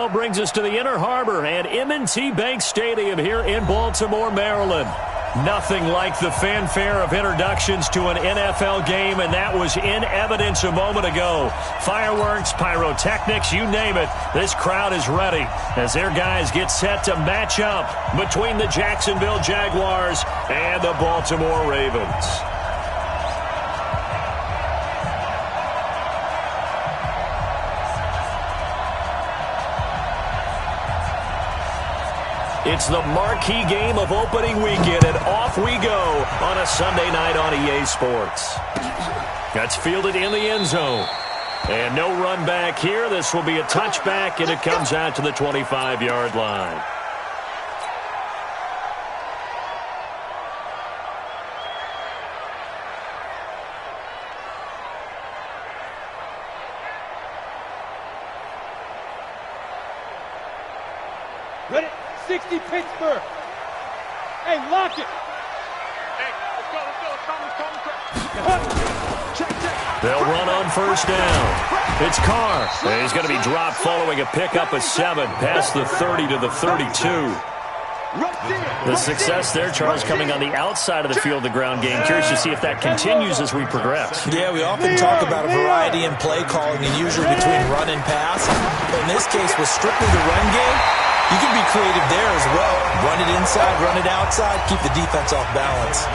now brings us to the Inner Harbor at M&T Bank Stadium here in Baltimore, Maryland. Nothing like the fanfare of introductions to an NFL game, and that was in evidence a moment ago. Fireworks, pyrotechnics, you name it. This crowd is ready as their guys get set to match up between the Jacksonville Jaguars and the Baltimore Ravens. It's the marquee game of opening weekend, and off we go on a Sunday night on EA Sports. That's fielded in the end zone. And no run back here. This will be a touchback, and it comes out to the 25-yard line. Ready? 60 Pittsburgh. Hey, lock it. Hey, let's go. They'll run on first down. It's Carr. He's going to be dropped following a pickup of 7 past the 30 to the 32. The success there, Charles, coming on the outside of the field, the ground game. Curious to see if that continues as we progress. Yeah, we often talk about a variety in play calling and usually between run and pass. But in this case, with strictly the run game, you can be creative there as well. Run it inside, run it outside, keep the defense off balance.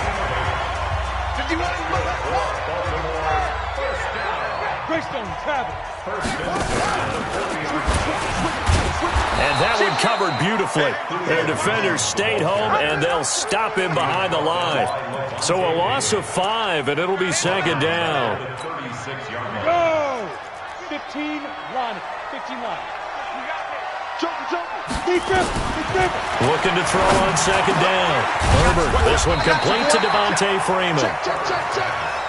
Greystone travel. And that one covered beautifully. Their defenders stayed home, and they'll stop him behind the line. So a loss of 5, and it'll be second down. Go! 15 line. 15 line. Looking to throw on second down. Herbert, this one complete to Devontae Freeman.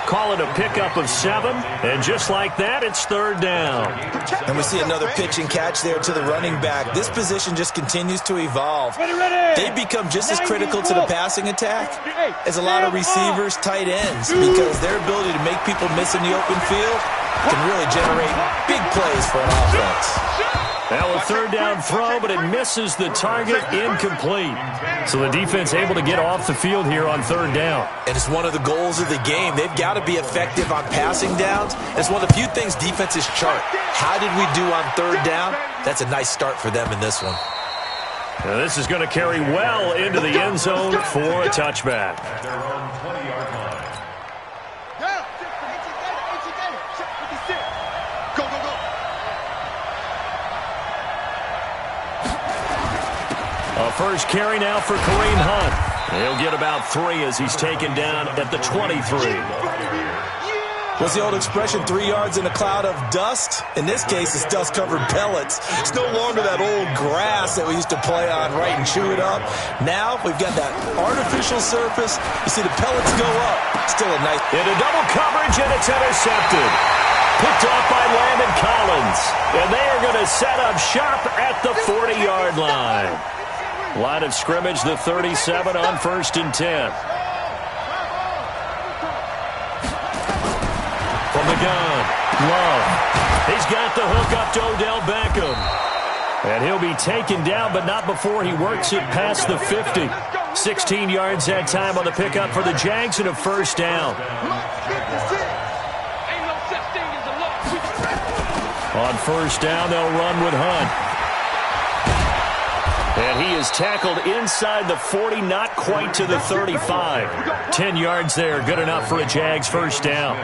Call it a pickup of 7, and just like that, it's third down. And we see another pitch and catch there to the running back. This position just continues to evolve. They become just as critical to the passing attack as a lot of receivers, tight ends, because their ability to make people miss in the open field can really generate big plays for an offense. Now a third down throw, but it misses the target, incomplete. So the defense able to get off the field here on third down. And it's one of the goals of the game. They've got to be effective on passing downs. It's one of the few things defenses chart. How did we do on third down? That's a nice start for them in this one. Now this is going to carry well into the end zone for a touchback. A first carry now for Kareem Hunt. He'll get about 3 as he's taken down at the 23. What's the old expression, 3 yards in a cloud of dust? In this case, it's dust-covered pellets. It's no longer that old grass that we used to play on, right, and chew it up. Now we've got that artificial surface. You see the pellets go up. Still a nice... Into double coverage, and it's intercepted. Picked off by Landon Collins. And they are going to set up shop at the 40-yard line. Line of scrimmage, the 37 on 1st and 10. From the gun, Love. He's got the hook up to Odell Beckham. And he'll be taken down, but not before he works it past the 50. 16 yards that time on the pickup for the Jags and a first down. On first down, they'll run with Hunt. And he is tackled inside the 40, not quite to the 35. 10 yards there, good enough for a Jags first down.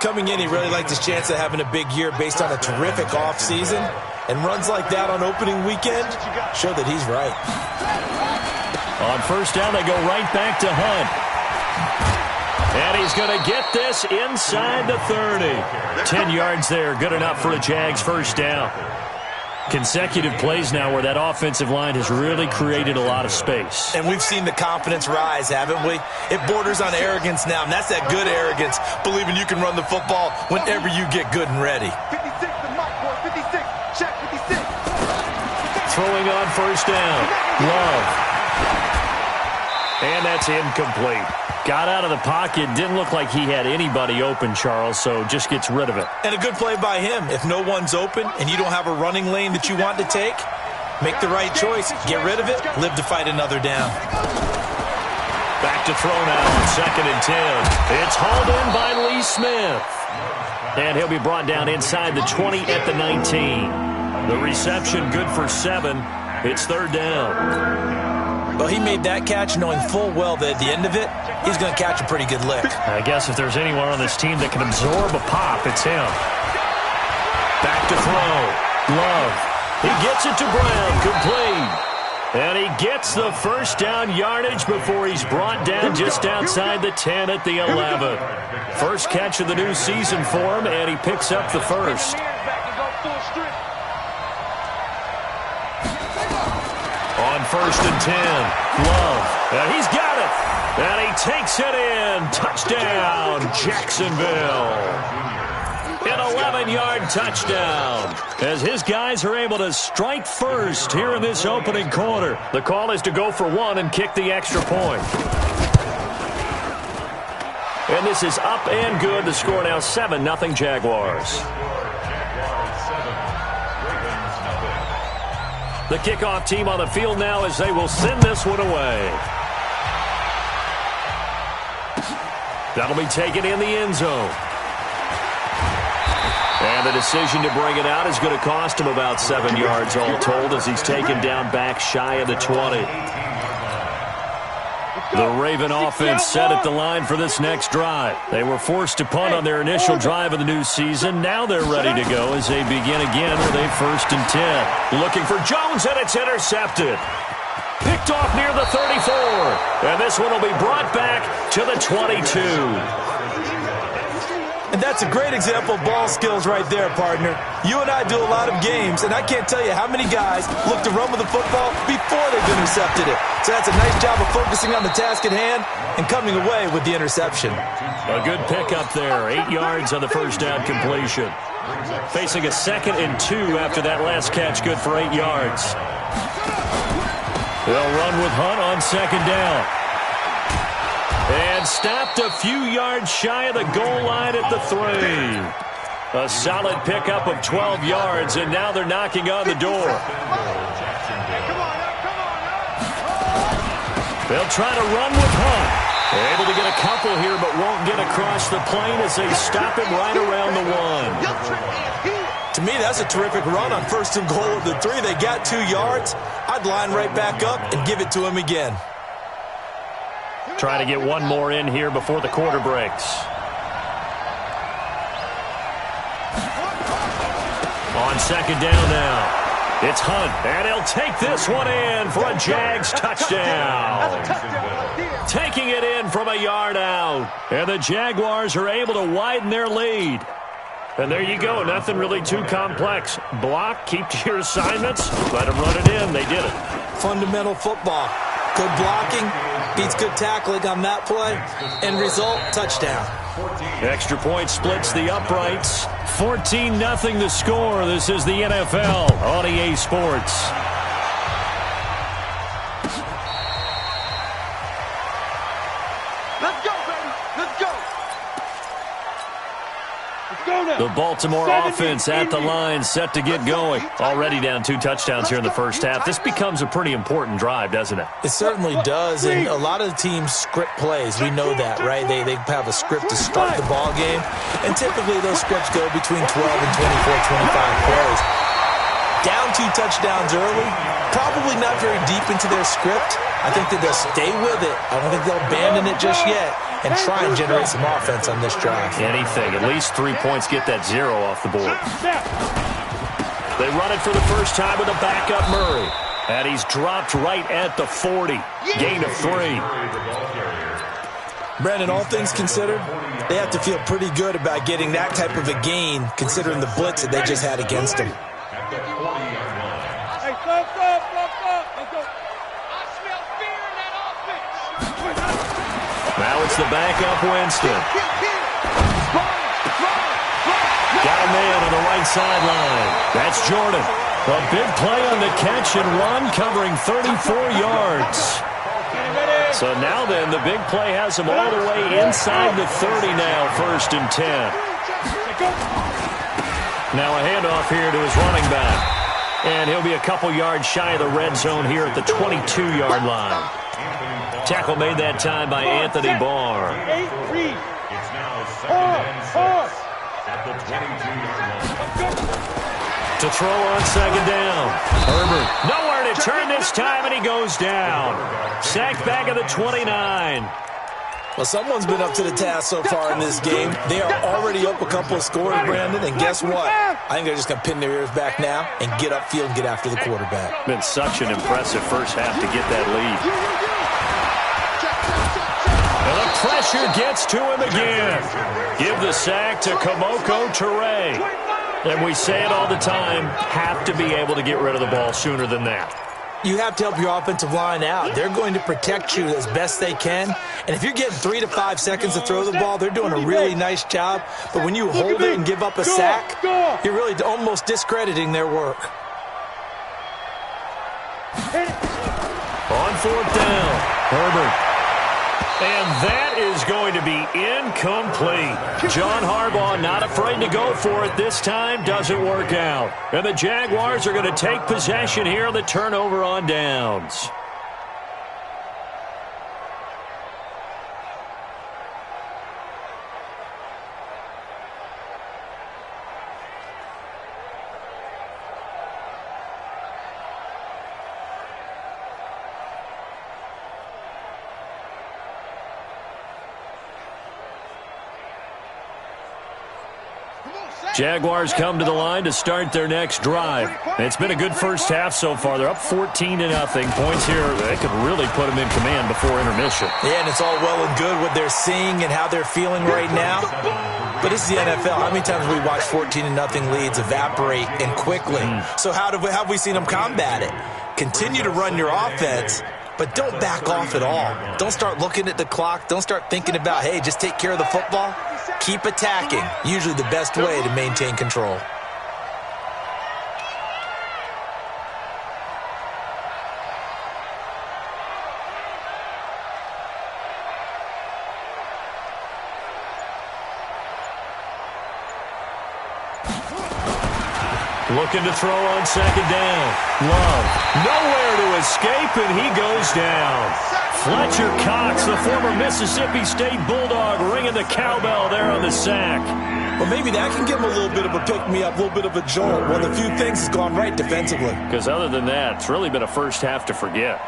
Coming in, he really liked his chance of having a big year based on a terrific offseason. And runs like that on opening weekend show that he's right. On first down, they go right back to Hunt. And he's going to get this inside the 30. 10 yards there, good enough for a Jags first down. Consecutive plays now where that offensive line has really created a lot of space. And we've seen the confidence rise, haven't we? It borders on arrogance now, and that's that good arrogance, believing you can run the football whenever you get good and ready. 56, the mark boy, 56, check 56. Throwing on first down, Love. And that's incomplete. Got out of the pocket. Didn't look like he had anybody open, Charles, so just gets rid of it. And a good play by him. If no one's open and you don't have a running lane that you want to take, make the right choice. Get rid of it. Live to fight another down. Back to throw now on 2nd and 10. It's hauled in by Lee Smith. And he'll be brought down inside the 20 at the 19. The reception good for 7. It's 3rd down. Well, he made that catch knowing full well that at the end of it, he's going to catch a pretty good lick. I guess if there's anyone on this team that can absorb a pop, it's him. Back to throw. Love. He gets it to Brown. Complete. And he gets the first down yardage before he's brought down just outside the 10 at the 11. First catch of the new season for him, and he picks up the first. On 1st and 10, Love. And he's got it. And he takes it in. Touchdown, Jacksonville. An 11-yard touchdown as his guys are able to strike first here in this opening quarter. The call is to go for 1 and kick the extra point. And this is up and good. The score now 7-0 Jaguars. The kickoff team on the field now as they will send this one away. That'll be taken in the end zone. And the decision to bring it out is going to cost him about 7 yards all told as he's taken down back shy of the 20. The Raven offense set at the line for this next drive. They were forced to punt on their initial drive of the new season. Now they're ready to go as they begin again with a 1st and 10. Looking for Jones, and it's intercepted. Picked off near the 34. And this one will be brought back to the 22. And that's a great example of ball skills right there, partner. You and I do a lot of games, and I can't tell you how many guys look to run with the football before they've intercepted it. So that's a nice job of focusing on the task at hand and coming away with the interception. A good pickup there. 8 yards on the first down completion. Facing a 2nd and 2 after that last catch, good for 8 yards. They'll run with Hunt on 2nd down. And stopped a few yards shy of the goal line at the 3. A solid pickup of 12 yards, and now they're knocking on the door. They'll try to run with Hunt. They're able to get a couple here, but won't get across the plane as they stop him right around the 1. To me, that's a terrific run on 1st and goal of the 3. They got 2 yards. I'd line right back up and give it to him again. Trying to get one more in here before the quarter breaks. On 2nd down now. It's Hunt, and he'll take this one in for a Jags touchdown. Taking it in from a yard out. And the Jaguars are able to widen their lead. And there you go. Nothing really too complex. Block, keep to your assignments, let them run it in. They did it. Fundamental football. Good blocking, beats good tackling on that play. End result, touchdown. Extra point splits the uprights. 14-0 the score. This is the NFL on EA Sports. Let's go, baby. Let's go. The Baltimore offense at the line, set to get going. Already down 2 touchdowns here in the first half. This becomes a pretty important drive, doesn't it? It certainly does, and a lot of the teams script plays. We know that, right? They have a script to start the ball game, and typically those scripts go between 12 and 24, 25 plays. Down 2 touchdowns early, probably not very deep into their script. I think that they'll stay with it. I don't think they'll abandon it just yet and try and generate some offense on this drive. Anything. At least 3 points, get that 0 off the board. They run it for the first time with a backup Murray. And he's dropped right at the 40. Gain of 3. Brandon, all things considered, they have to feel pretty good about getting that type of a gain considering the blitz that they just had against them. Now it's the backup Winston. Got a man on the right sideline. That's Jordan. A big play on the catch and run, covering 34 yards. So now then, the big play has him all the way inside the 30 now, 1st and 10. Now a handoff here to his running back. And he'll be a couple yards shy of the red zone here at the 22-yard line. Tackle made that time by Anthony Barr. It's now 2nd and 6 at the 22-yard line. To throw on 2nd down. Herbert nowhere to turn this time, and he goes down. Sacked back at the 29. Well, someone's been up to the task so far in this game. They are already up a couple of scores, Brandon, and guess what? I think they're just going to pin their ears back now and get upfield and get after the quarterback. Been such an impressive first half to get that lead. And the pressure gets to him again. Give the sack to Kamoko Toure. And we say it all the time, have to be able to get rid of the ball sooner than that. You have to help your offensive line out. They're going to protect you as best they can. And if you're getting 3 to 5 seconds to throw the ball, they're doing a really nice job. But when you hold it and give up a sack, you're really almost discrediting their work. On 4th down, Herbert. And that is going to be incomplete. John Harbaugh not afraid to go for it this time. Doesn't work out. And the Jaguars are going to take possession here on the turnover on downs. Jaguars come to the line to start their next drive. It's been a good first half so far. They're up 14-0. Points here, they could really put them in command before intermission. Yeah, and it's all well and good what they're seeing and how they're feeling right now. But this is the NFL. How many times have we watched 14-0 leads evaporate and quickly? So how have we seen them combat it? Continue to run your offense, but don't back off at all. Don't start looking at the clock. Don't start thinking about, hey, just take care of the football. Keep attacking. Usually the best way to maintain control. Looking to throw on 2nd down. Love. Nowhere to escape, and he goes down. Fletcher Cox, the former Mississippi State Bulldog, ringing the cowbell there on the sack. Well, maybe that can give him a little bit of a pick-me-up, a little bit of a jolt. One of the few things has gone right defensively. Because other than that, it's really been a first half to forget.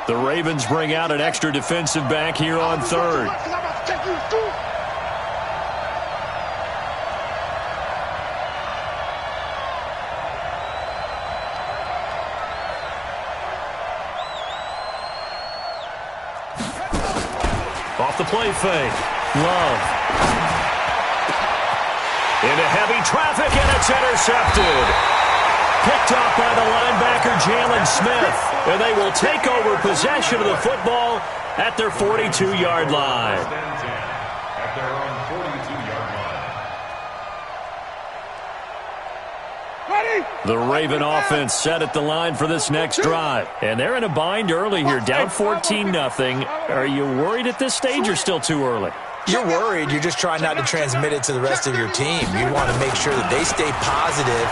The Ravens bring out an extra defensive back here on 3rd. Off the play fake. Love. Into heavy traffic, and it's intercepted. Picked off by the linebacker, Jalen Smith. And they will take over possession of the football at their 42-yard line. At their own 42-yard line. The Raven offense set at the line for this next drive. And they're in a bind early here, down 14-0. Are you worried at this stage or still too early? You're worried. You're just trying not to transmit it to the rest of your team. You want to make sure that they stay positive.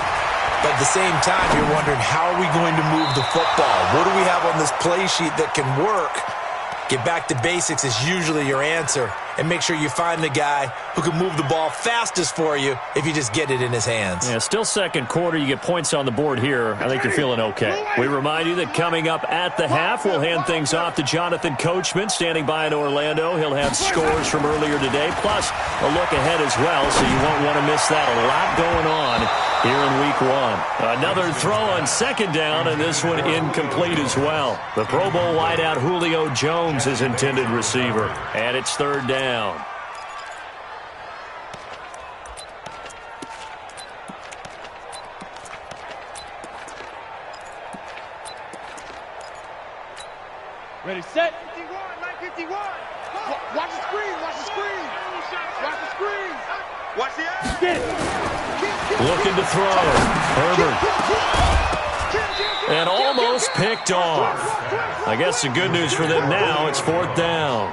But at the same time, you're wondering, how are we going to move the football? What do we have on this play sheet that can work? Get back to basics is usually your answer. And make sure you find the guy who can move the ball fastest for you if you just get it in his hands. Yeah, still second quarter. You get points on the board here. I think you're feeling okay. We remind you that coming up at the half, we'll hand things off to Jonathan Coachman, standing by in Orlando. He'll have scores from earlier today, plus a look ahead as well, so you won't want to miss that. A lot going on here in week 1. Another throw on 2nd down, and this one incomplete as well. The Pro Bowl wideout Julio Jones is intended receiver, and it's 3rd down. Ready, set. 51, 951. Watch the screen, watch the screen. Watch the screen. Watch the action. Get it. Looking to throw. Herbert. And almost picked off. I guess the good news for them now, it's 4th down.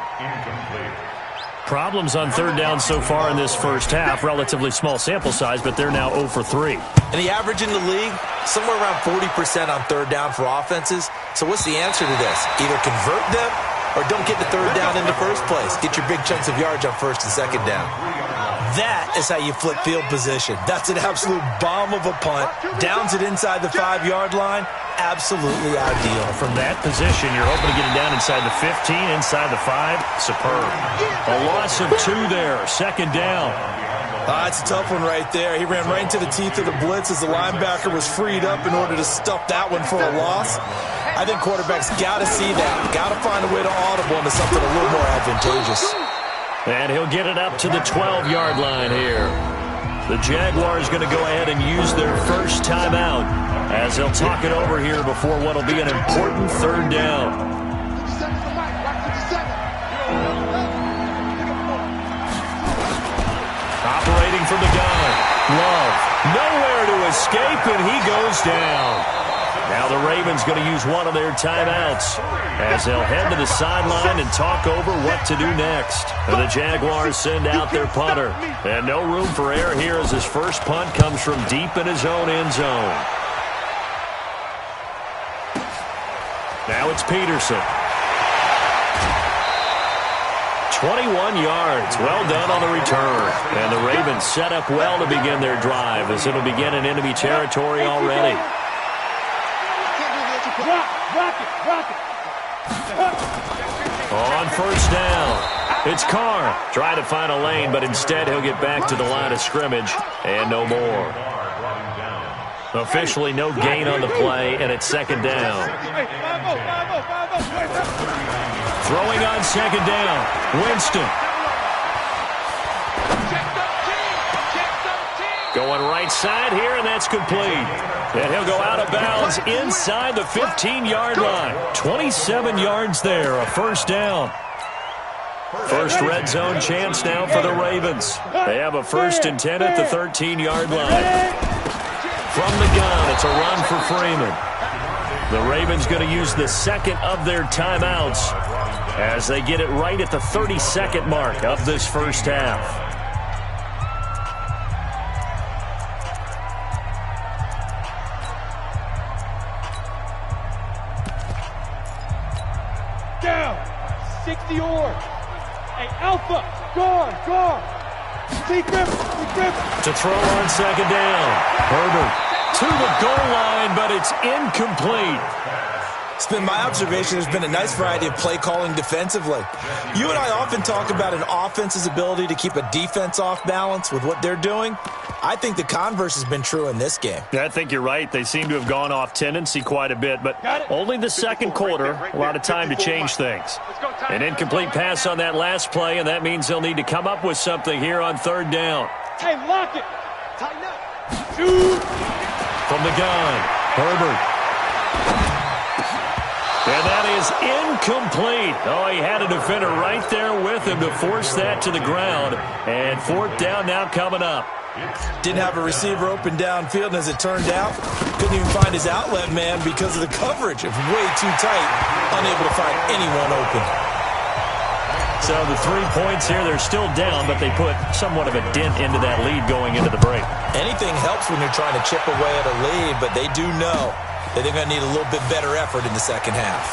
Problems on 3rd down so far in this first half. Relatively small sample size, but they're now 0 for 3. And the average in the league, somewhere around 40% on 3rd down for offenses. So what's the answer to this? Either convert them or don't get the 3rd down in the first place. Get your big chunks of yards on 1st and 2nd down. That is how you flip field position. That's an absolute bomb of a punt. Downs it inside the 5-yard line. Absolutely ideal. From that position, you're hoping to get it down inside the 15, inside the 5. Superb. A loss of 2 there. 2nd down. That's a tough one right there. He ran right into the teeth of the blitz as the linebacker was freed up in order to stuff that one for a loss. I think quarterbacks got to see that. Got to find a way to audible into something a little more advantageous. And he'll get it up to the 12-yard line here. The Jaguars going to go ahead and use their first timeout as they'll talk it over here before what will be an important 3rd down. Operating from the gun. Love. Nowhere to escape, and he goes down. Now the Ravens going to use one of their timeouts as they'll head to the sideline and talk over what to do next. And the Jaguars send out their punter. And no room for error here as his first punt comes from deep in his own end zone. Now it's Peterson. 21 yards. Well done on the return. And the Ravens set up well to begin their drive as it'll begin in enemy territory already. On 1st down, it's Carr. Trying to find a lane, but instead he'll get back to the line of scrimmage and no more. Officially no gain on the play, and it's 2nd down. Throwing on 2nd down, Winston. Going right side here, and that's complete. And he'll go out of bounds inside the 15-yard line. 27 yards there, a 1st down. First red zone chance now for the Ravens. They have a 1st and 10 at the 13-yard line. From the gun, it's a run for Freeman. The Ravens going to use the 2nd of their timeouts as they get it right at the 32nd mark of this first half. Down. 60 yards. Hey, Alpha. Guard. To throw on 2nd down. Herbert to the goal line, but it's incomplete. It's been my observation there's been a nice variety of play calling defensively. You and I often talk about an offense's ability to keep a defense off balance with what they're doing. I think the converse has been true in this game. I think you're right. They seem to have gone off tendency quite a bit, but only the 2nd quarter, a lot of time to change things. An incomplete pass on that last play, and that means they'll need to come up with something here on 3rd down. Hey, lock it. Tighten up. Shoot. From the gun, Herbert. And that is incomplete. Oh, he had a defender right there with him to force that to the ground. And 4th down now coming up. Didn't have a receiver open downfield, and as it turned out, couldn't even find his outlet man because of the coverage. It was way too tight, unable to find anyone open. So the 3 points here, they're still down, but they put somewhat of a dent into that lead going into the break. Anything helps when you're trying to chip away at a lead, but they do know that they're going to need a little bit better effort in the 2nd half.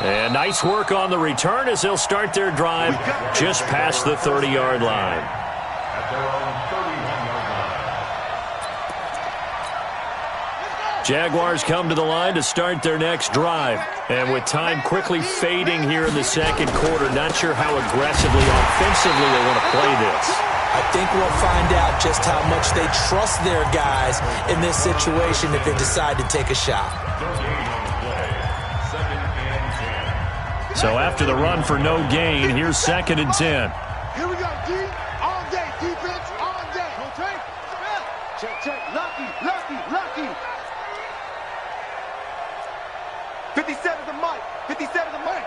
And nice work on the return as they'll start their drive just past the 30-yard line. Jaguars come to the line to start their next drive. And with time quickly fading here in the 2nd quarter, not sure how aggressively, offensively they want to play this. I think we'll find out just how much they trust their guys in this situation if they decide to take a shot. So after the run for no gain, here's 2nd and 10. Here we go, D. All day. Defense, all day. Okay? Check. Lucky. 57 the mic.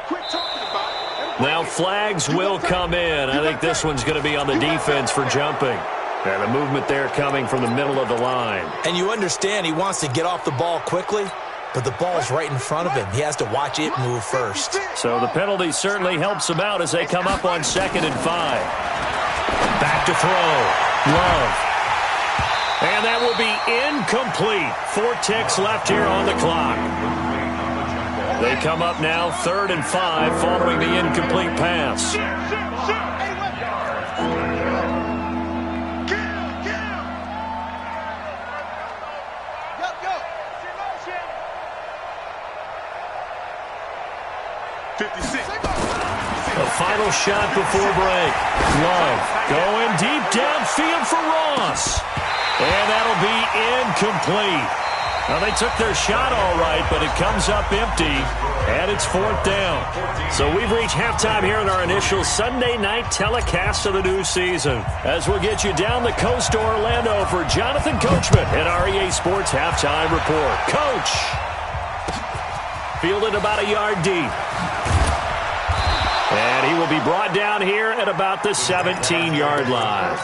Quit talking about it. Now flags will come in. I think this one's going to be on the defense for jumping. And the movement there coming from the middle of the line. And you understand he wants to get off the ball quickly, but the ball's right in front of him. He has to watch it move first. So the penalty certainly helps him out as they come up on 2nd and 5. Back to throw. Love. And that will be incomplete. 4 ticks left here on the clock. They come up now 3rd and 5 following the incomplete pass. The final shot before break. Love going deep downfield for Ross. And that'll be incomplete. Now, they took their shot all right, but it comes up empty, and it's 4th down. So we've reached halftime here in our initial Sunday night telecast of the new season. As we'll get you down the coast to Orlando for Jonathan Coachman at our EA Sports Halftime Report. Coach, fielded about a yard deep. And he will be brought down here at about the 17-yard line.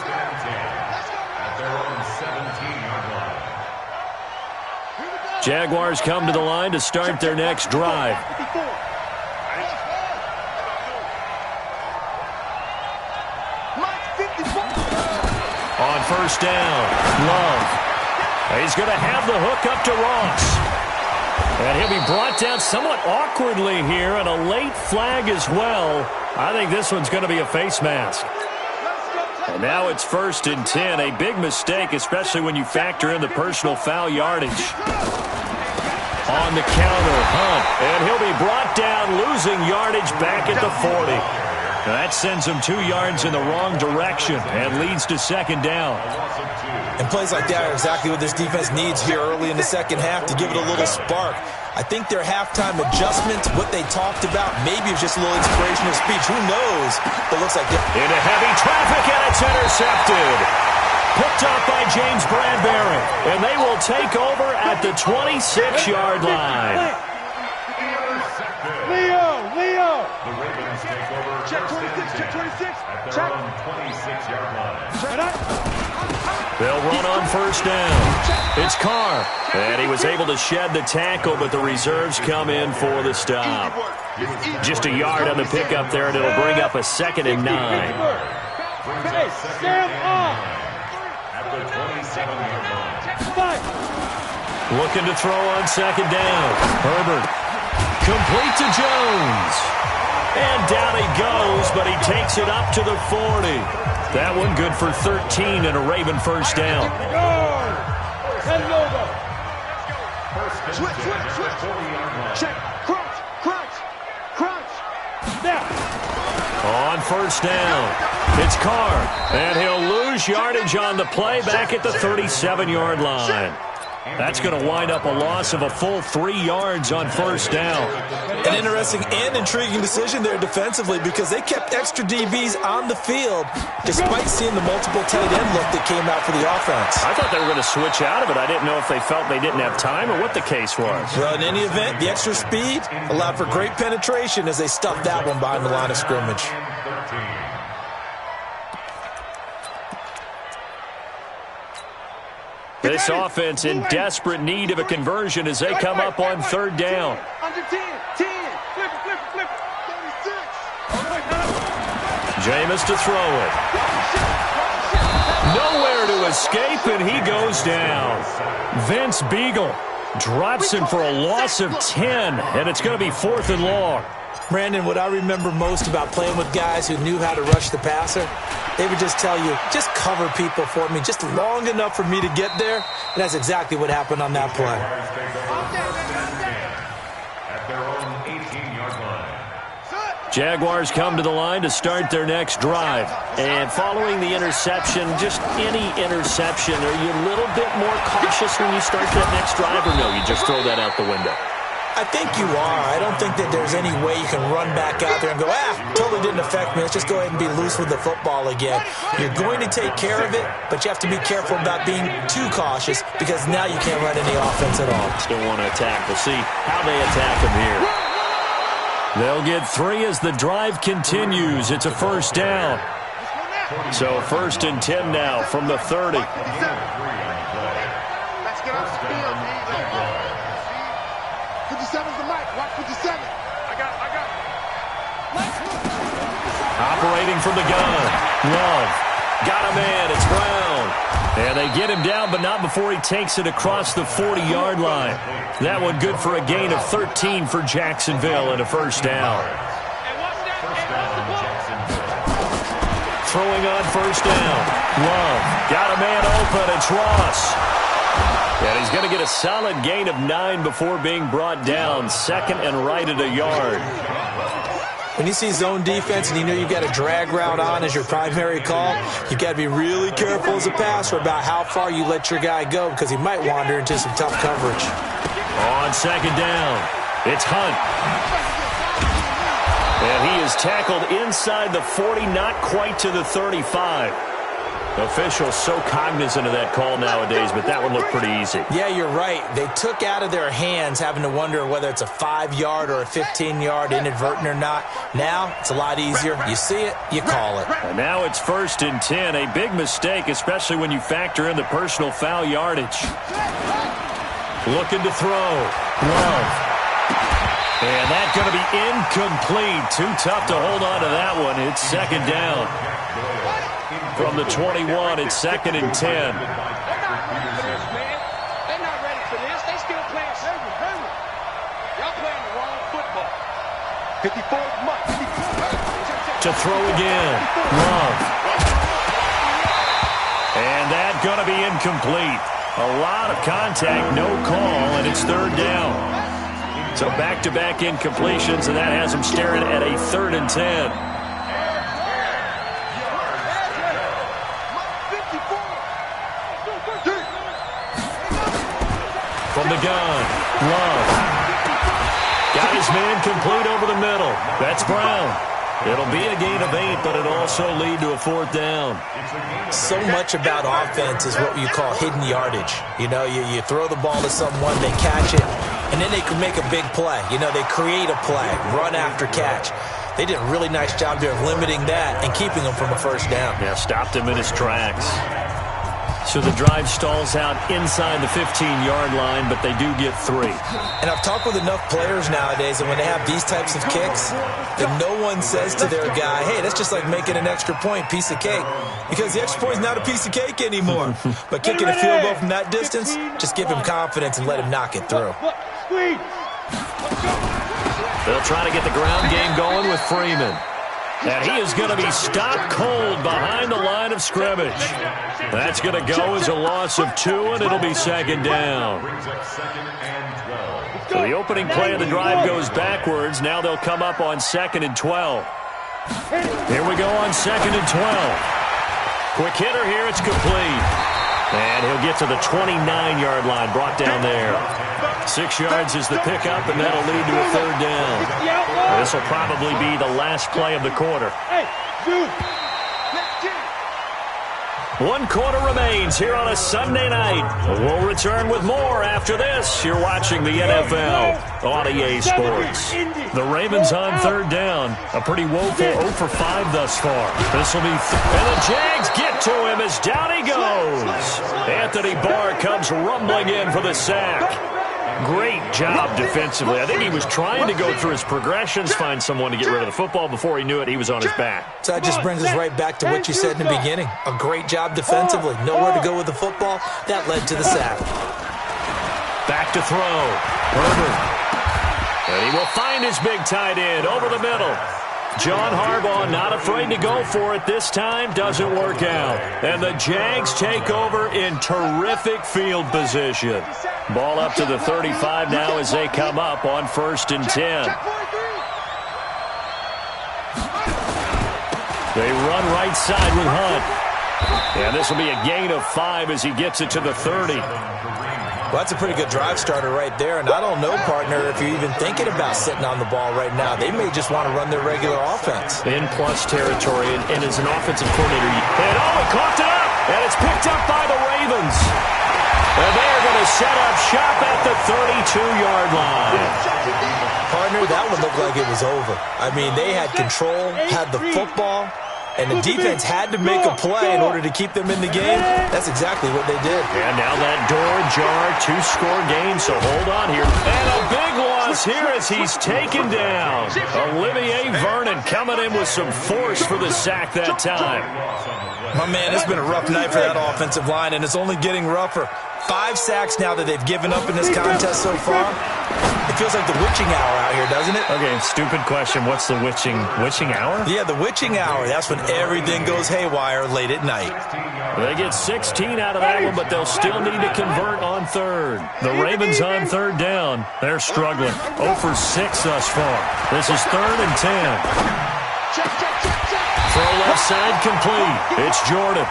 Jaguars come to the line to start their next drive. On 1st down, Love. He's going to have the hook up to Ross. And he'll be brought down somewhat awkwardly here, and a late flag as well. I think this one's going to be a face mask. And now it's 1st and 10. A big mistake, especially when you factor in the personal foul yardage. On the counter, Hunt. And he'll be brought down, losing yardage back at the 40. Now that sends him 2 yards in the wrong direction and leads to 2nd down. And plays like that are exactly what this defense needs here early in the second half to give it a little spark. I think their halftime adjustments, what they talked about, maybe it's just a little inspirational speech. Who knows? But it looks like they're into heavy traffic, and it's intercepted. Picked up by James Bradbury. And they will take over at the 26-yard line. Leo! The Ravens take over. Check 26, check 26. At their Check. own 26-yard line. They'll run on 1st down. It's Carr. And he was able to shed the tackle, but the reserves come in for the stop. Just a yard on the pickup there, and it'll bring up a 2nd and 9. Hey, stand up! At the 27-yard line. Looking to throw on 2nd down. Herbert. Complete to Jones. And down he goes, but he takes it up to the 40. That one good for 13 and a Raven 1st down. Switch. Check. Crunch. Now. On 1st down, it's Carr. And he'll lose yardage on the play back at the 37-yard line. That's going to wind up a loss of a full 3 yards on 1st down. an interesting and intriguing decision there defensively because they kept extra DBs on the field despite seeing the multiple tight end look that came out for the offense. I thought they were going to switch out of it. I didn't know if they felt they didn't have time or what the case was. Well, in any event, the extra speed allowed for great penetration as they stuffed that one behind the line of scrimmage. This offense in desperate need of a conversion as they come up on third down. Under 10, flip it, 36. Jameis to throw it. Nowhere to escape, and he goes down. Vince Beagle drops him for a loss of 10, and it's going to be 4th and long. Brandon, what I remember most about playing with guys who knew how to rush the passer, they would just tell you, just cover people for me, just long enough for me to get there. And that's exactly what happened on that play. At their own 18-yard line. Jaguars come to the line to start their next drive. And following the interception, just any interception, are you a little bit more cautious when you start that next drive, or no, you just throw that out the window? I think you are. I don't think that there's any way you can run back out there and go, totally didn't affect me. Let's just go ahead and be loose with the football again. You're going to take care of it, but you have to be careful about being too cautious because now you can't run any offense at all. Still want to attack. We'll see how they attack him here. They'll get 3 as the drive continues. It's a first down. So 1st and 10 now from the 30. Let's get off the field, man. 57's the mic. Watch 57. I got it. Operating from the gun. Love. Got a man. It's Brown. And they get him down, but not before he takes it across the 40-yard line. That one good for a gain of 13 for Jacksonville and a first down. Throwing on first down. Love. Got a man open. It's Ross. And he's going to get a solid gain of 9 before being brought down. 2nd and right at a yard. When you see zone defense and you know you've got a drag route on as your primary call, you've got to be really careful as a passer about how far you let your guy go because he might wander into some tough coverage. On 2nd down, it's Hunt. And he is tackled inside the 40, not quite to the 35. Officials so cognizant of that call nowadays, but that one looked pretty easy. Yeah, you're right. They took out of their hands having to wonder whether it's a 5-yard or a 15-yard inadvertent or not. Now, it's a lot easier. You see it, you call it. And now it's 1st and 10. A big mistake, especially when you factor in the personal foul yardage. Looking to throw. Love. And that's going to be incomplete. Too tough to hold on to that one. It's 2nd down. From the 21, it's 2nd and 10. They're not ready for this. They still playing server. Y'all playing the wrong football. 54's much. To throw again. Love. And that's going to be incomplete. A lot of contact, no call, and it's 3rd down. So back-to-back incompletions, and that has them staring at a 3rd and 10. From the gun, Love. Got his man complete over the middle. That's Brown. It'll be a gain of 8, but it'll also lead to a 4th down. So much about offense is what you call hidden yardage. You know, you throw the ball to someone, they catch it, and then they can make a big play. You know, they create a play, run after catch. They did a really nice job there of limiting that and keeping him from a first down. Yeah, stopped him in his tracks. So the drive stalls out inside the 15-yard line, but they do get 3. And I've talked with enough players nowadays that when they have these types of kicks, that no one says to their guy, hey, that's just like making an extra point, piece of cake. Because the extra point is not a piece of cake anymore. But kicking a field goal from that distance, just give him confidence and let him knock it through. They'll try to get the ground game going with Freeman. And he is going to be stopped cold behind the line of scrimmage. That's going to go as a loss of 2, and it'll be 2nd down. So the opening play of the drive goes backwards. Now they'll come up on 2nd and 12. Here we go on 2nd and 12. Quick hitter here. It's complete. And he'll get to the 29-yard line, brought down there. 6 yards is the pickup, and that'll lead to a 3rd down. This will probably be the last play of the quarter. 1 quarter remains here on a Sunday night. We'll return with more after this. You're watching the NFL on EA Sports. The Ravens on 3rd down. A pretty woeful 0 for 5 thus far. This will be... and the Jags get to him as down he goes. Anthony Barr comes rumbling in for the sack. Great job defensively. I think he was trying to go through his progressions, find someone to get rid of the football. Before he knew it, he was on his back. So that just brings us right back to what you said in the beginning. A great job defensively. Nowhere to go with the football. That led to the sack. Back to throw. Herbert. And he will find his big tight end over the middle. John Harbaugh not afraid to go for it this time. Doesn't work out. And the Jags take over in terrific field position. Ball up to the 35 now as they come up on 1st and 10. They run right side with Hunt. And this will be a gain of 5 as he gets it to the 30. Well, that's a pretty good drive starter right there. And I don't know, partner, if you're even thinking about sitting on the ball right now. They may just want to run their regular offense. In plus territory, and as an offensive coordinator, and he caught it up, and it's picked up by the Ravens. And they are going to set up shop at the 32-yard line. Partner, that one looked like it was over. I mean, they had control, had the football, And the defense had to make a play in order to keep them in the game. That's exactly what they did. And now that door ajar, 2-score game, so hold on here. And a big loss here as he's taken down. Olivier Vernon coming in with some force for the sack that time. My man, it's been a rough night for that offensive line, and it's only getting rougher. 5 sacks now that they've given up in this contest so far. It feels like the witching hour out here, doesn't it? Okay, stupid question. What's the witching hour? Yeah, the witching hour. That's when everything goes haywire late at night. They get 16 out of that one, but they'll still need to convert on third. The Ravens on third down. They're struggling. 0 for 6 thus far. This is 3rd and 10. Throw left side complete. It's Jordan.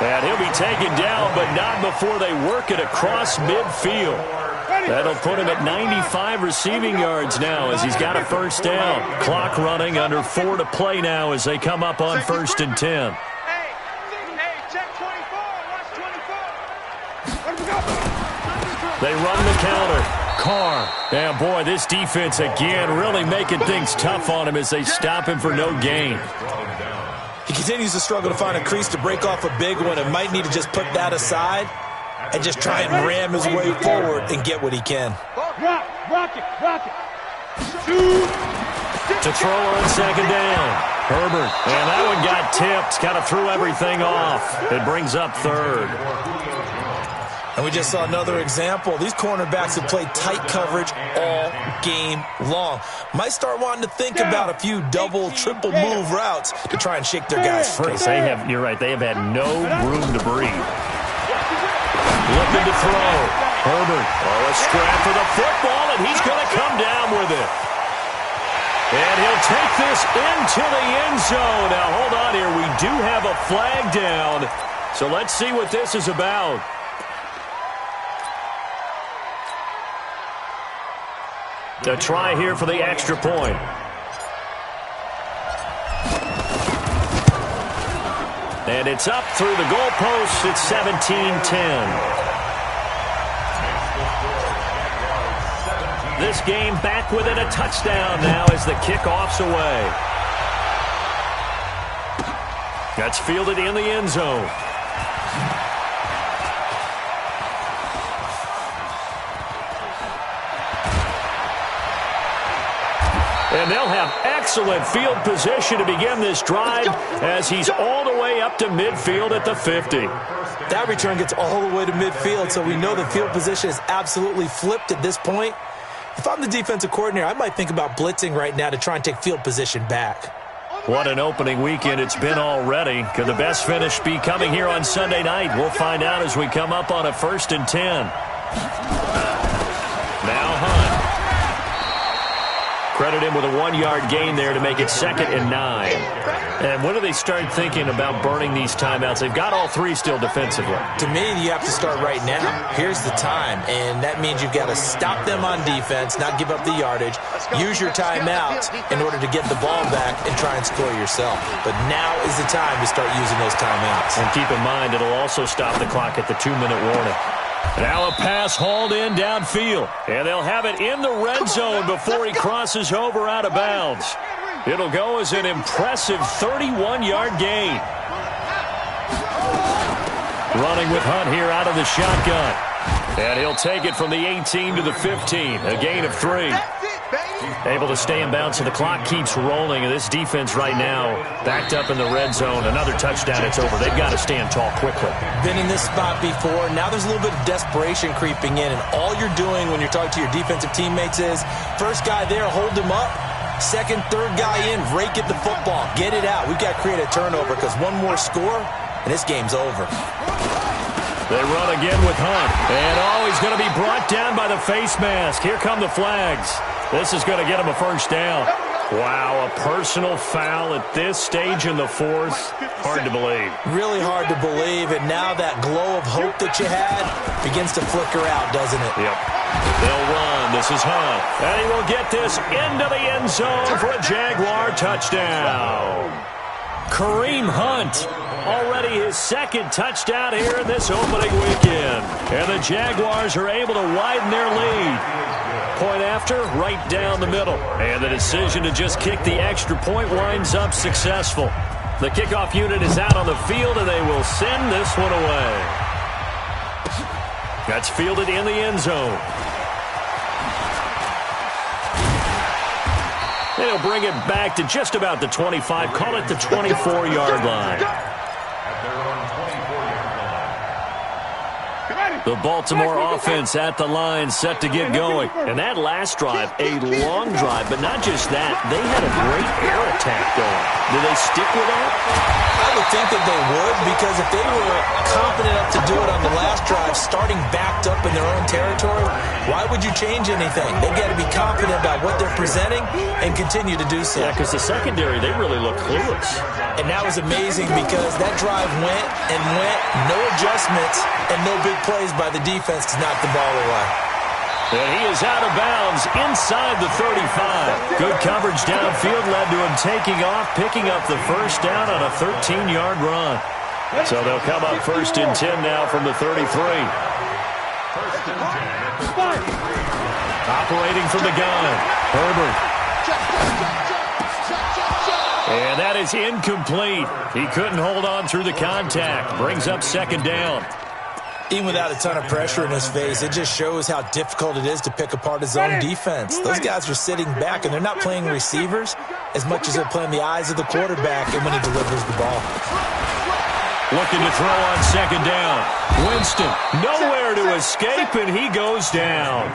And he'll be taken down, but not before they work it across midfield. That'll put him at 95 receiving yards now as he's got a first down. Clock running, under 4 to play now as they come up on 1st and 10. They run the counter. Carr. Yeah, boy, this defense again really making things tough on him as they stop him for no gain. He continues to struggle to find a crease to break off a big one and might need to just put that aside and just try and ram his way forward and get what he can. Rock it. To throw on 2nd down. Herbert. And that one got tipped. Kind of threw everything off. It brings up 3rd. And we just saw another example. These cornerbacks have played tight coverage all game long. Might start wanting to think about a few double, triple move routes to try and shake their guys free. You're right. They have had no room to breathe. Looking to throw. Herbert. Oh, a scrap for the football, and he's going to come down with it. And he'll take this into the end zone. Now, hold on here. We do have a flag down. So let's see what this is about. To try here for the extra point. And it's up through the goalposts. It's 17-10. This game back within a touchdown now as the kickoff's away. That's fielded in the end zone. And they'll have excellent field position to begin this drive as he's all the way up to midfield at the 50. That return gets all the way to midfield, so we know the field position is absolutely flipped at this point. If I'm the defensive coordinator, I might think about blitzing right now to try and take field position back. What an opening weekend it's been already. Could the best finish be coming here on Sunday night? We'll find out as we come up on a 1st and 10. Now Hunt. Credit him with a 1-yard gain there to make it 2nd and 9. And when do they start thinking about burning these timeouts? They've got all 3 still defensively. To me, you have to start right now. Here's the time, and that means you've got to stop them on defense, not give up the yardage, use your timeouts in order to get the ball back and try and score yourself. But now is the time to start using those timeouts. And keep in mind, it'll also stop the clock at the 2-minute warning. Now a pass hauled in downfield. And they'll have it in the red zone before he crosses over out of bounds. It'll go as an impressive 31-yard gain. Running with Hunt here out of the shotgun. And he'll take it from the 18 to the 15. A gain of 3. Able to stay in bounds, so the clock keeps rolling. And this defense right now backed up in the red zone. Another touchdown, it's over. They've got to stand tall quickly. Been in this spot before. Now there's a little bit of desperation creeping in. And all you're doing when you're talking to your defensive teammates is, first guy there, hold him up. Second, third guy in, rake at the football. Get it out. We've got to create a turnover because one more score, and this game's over. They run again with Hunt. And, he's going to be brought down by the face mask. Here come the flags. This is going to get him a first down. Wow, a personal foul at this stage in the 4th. Hard to believe. Really hard to believe, and now that glow of hope that you had begins to flicker out, doesn't it? Yep. They'll run. This is Hunt. And he will get this into the end zone for a Jaguar touchdown. Kareem Hunt, already his 2nd touchdown here in this opening weekend. And the Jaguars are able to widen their lead. Point after, right down the middle. And the decision to just kick the extra point winds up successful. The kickoff unit is out on the field, and they will send this one away. That's fielded in the end zone. And he'll bring it back to just about the 25. Call it the 24-yard line. The Baltimore offense at the line, set to get going. And that last drive, a long drive, but not just that. They had a great air attack going. Do they stick with that? I would think that they would, because if they were confident enough to do it on the last drive, starting backed up in their own territory, why would you change anything? They've got to be confident about what they're presenting and continue to do so. Yeah, because the secondary, they really look clueless. And that was amazing because that drive went and went, no adjustments, and no big plays by the defense to knock the ball away. And he is out of bounds inside the 35. Good coverage downfield led to him taking off, picking up the first down on a 13-yard run. So they'll come up 1st and 10 now from the 33. Operating from the gun, Herbert. And that is incomplete. He couldn't hold on through the contact. Brings up 2nd down. Even without a ton of pressure in his face, it just shows how difficult it is to pick apart his own defense. Those guys are sitting back, and they're not playing receivers as much as they're playing the eyes of the quarterback and when he delivers the ball. Looking to throw on 2nd down. Winston, nowhere to escape, and he goes down.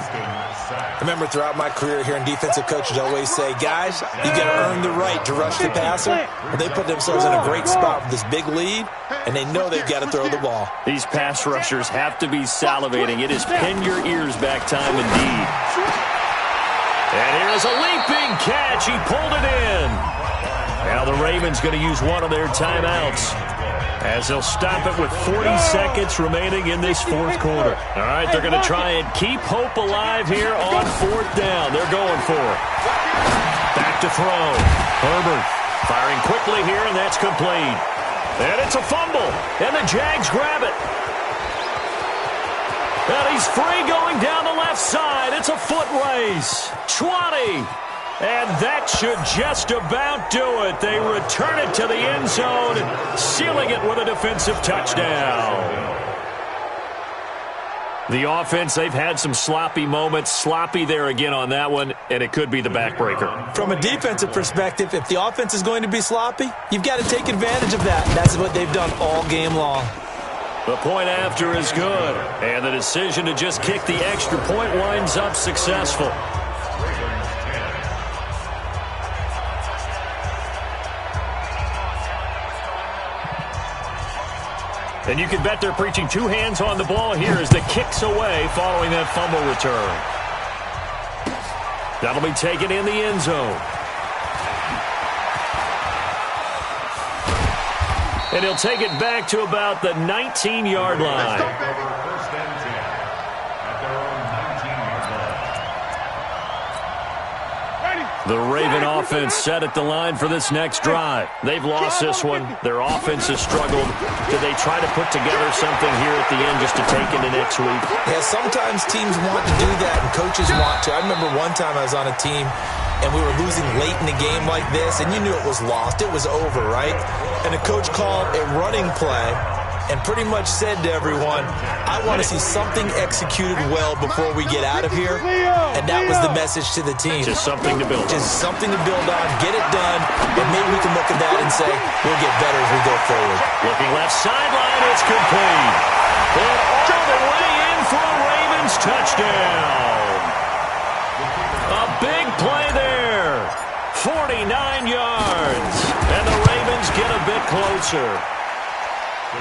I remember throughout my career hearing defensive coaches always say, guys, you got to earn the right to rush the passer. Well, they put themselves in a great spot with this big lead, and they know they've got to throw the ball. These pass rushers have to be salivating. It is pin your ears back time indeed. And here's a leaping catch. He pulled it in. Now the Ravens going to use one of their timeouts, as they'll stop it with 40 seconds remaining in this 4th quarter. All right, they're going to try and keep hope alive here on 4th down. They're going for it. Back to throw. Herbert firing quickly here, and that's complete. And it's a fumble, and the Jags grab it. And he's free going down the left side. It's a foot race. 20. And that should just about do it. They return it to the end zone, sealing it with a defensive touchdown. The offense, they've had some sloppy moments. Sloppy there again on that one, and it could be the backbreaker. From a defensive perspective, if the offense is going to be sloppy, you've got to take advantage of that. That's what they've done all game long. The point after is good, and the decision to just kick the extra point winds up successful. And you can bet they're preaching 2 hands on the ball here as the kick's away following that fumble return. That'll be taken in the end zone. And he'll take it back to about the 19-yard line. The Raven offense set at the line for this next drive. They've lost this one. Their offense has struggled. Do they try to put together something here at the end just to take into next week? Yeah, sometimes teams want to do that and coaches want to. I remember one time I was on a team and we were losing late in the game like this, and you knew it was lost. It was over, right? And the coach called a running play and pretty much said to everyone, I want to see something executed well before we get out of here. And that was the message to the team. Just something to build on. Just something to build on, get it done, and maybe we can look at that and say, we'll get better as we go forward. Looking left sideline, it's complete. And all the way in for a Ravens touchdown. A big play there. 49 yards. And the Ravens get a bit closer.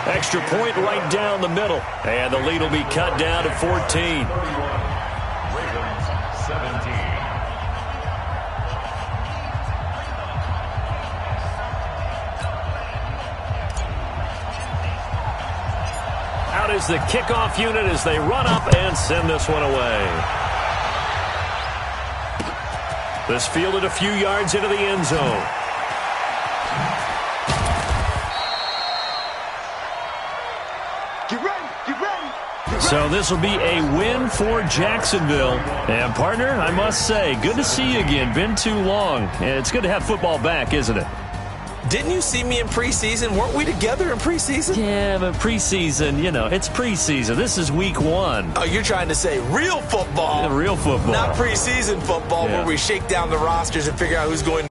Extra point right down the middle. And the lead will be cut down to 14. Ravens 17. Out is the kickoff unit as they run up and send this one away. This fielded a few yards into the end zone. So this will be a win for Jacksonville. And, partner, I must say, good to see you again. Been too long. And it's good to have football back, isn't it? Didn't you see me in preseason? Weren't we together in preseason? Yeah, but preseason, you know, it's preseason. This is week 1. Oh, you're trying to say real football. Yeah, real football. Not preseason football where we shake down the rosters and figure out who's going